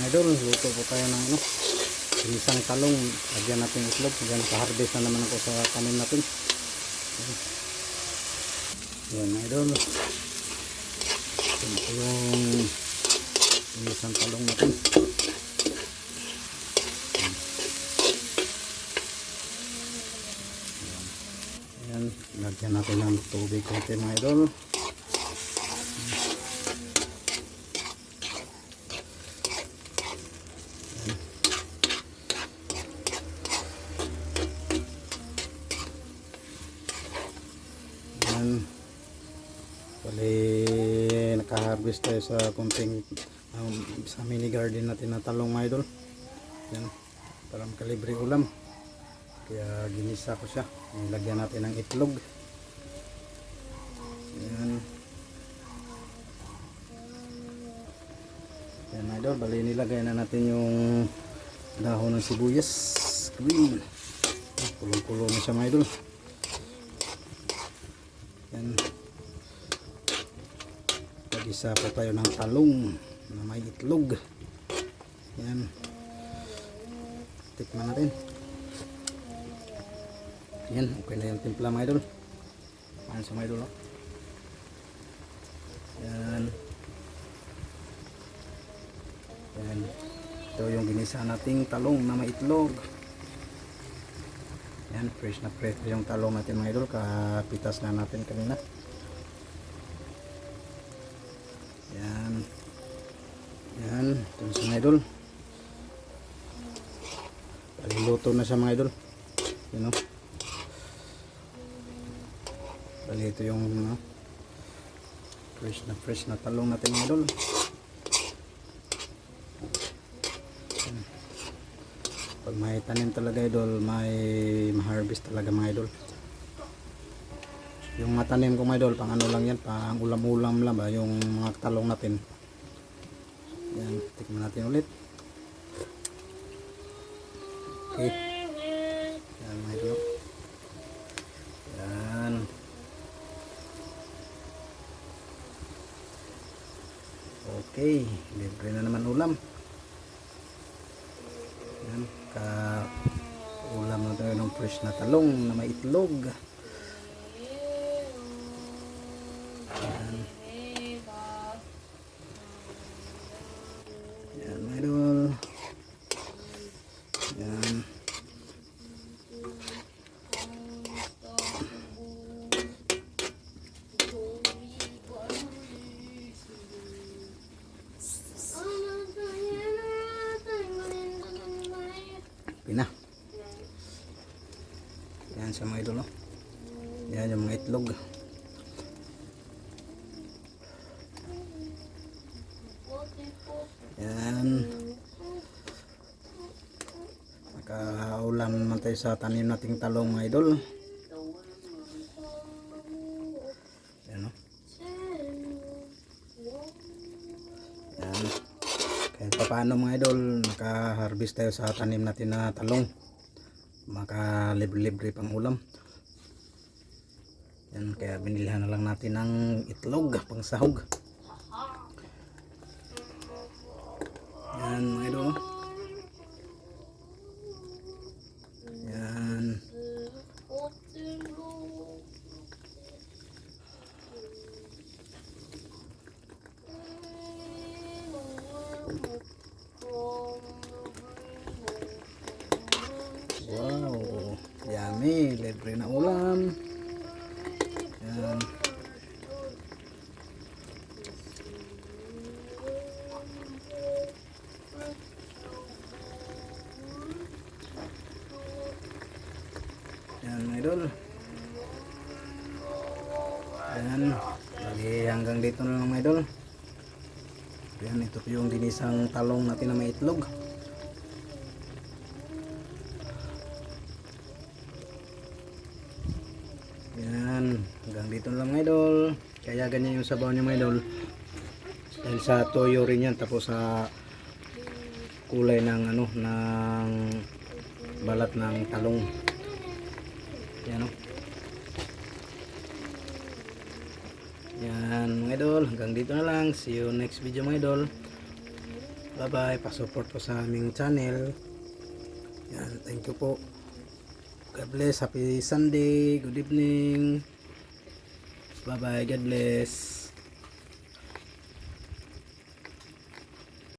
mga idol, luto po tayo ng ano, isang talong. Lagyan natin itlog. Diyan naka-harvest na naman ako sa tanim natin. Yan mga idol. Ito yung isang talong natin. Yan, lagyan natin ng tubig konti mga idol. Bali, naka-harvest tayo sa kunting sa mini garden natin na talong mga idol. Yan, parang kalibre ulam. Kaya ginisa ko siya. Nilagyan natin ng itlog. Yan. Yan mga idol, bali nilagay na natin yung dahon ng sibuyas. Green. Kulong-kulong na siya mga idol. Yan. Isa po tayo ng talong na may itlog. Yan. Tikman natin. Yan, okay na yung timpla mga idol. Ayan sa mga idol. Oh. Yan. Yan. Ito yung ginisa nating talong na may itlog. Yan, fresh na fresh yung talong natin mga idol. Kapitas na natin kanina. Yan. Yan. Ito na siya mga idol. Luto na siya mga idol. You know? Bali ito yung fresh na talong natin mga idol. Yan. Pag may tanim talaga idol, may ma-harvest talaga mga idol. Yung matanim ko mga idol, pang ano lang yan, pang ulam-ulam lang ba, yung mga talong natin. Yan, tikman natin ulit. Okay. Yan mga idol. Yan. Okay, libre na naman ulam. Yan, ka-ulam na tayo ng fresh na talong na may itlog. Yan mga idol. Yan. Pina. Yan sa mga idol. Yan yung mga itlog. Yan. Nakaulam naman tayo sa tanim nating talong mga idol. Yan o. Yan. Kahit pa paano mga idol, naka-harvest tayo sa tanim natin na talong. Maka-libre-libre pang ulam. Yan, kaya binilhan na lang natin ng itlog pang sahog. Yan mga idol. Yan. Wow, yummy, libre na ulam. Yan. Yan mga idol. Yan. Bali hanggang dito na lang mga idol. Yan, ito yung ginisang talong natin na may itlog. Yan. Hanggang dito na lang mga idol. Kaya ganyan yung sabaw niya mga idol. Dahil sa toyo rin yan. Tapos sa kulay ng ano, ng balat ng talong. Yan o. Yan mga idol, hanggang dito na lang. See you next video mga idol. Bye bye, pa-support po sa aming channel. Yan, thank you po. God bless, happy Sunday, good evening. Bye bye, God bless.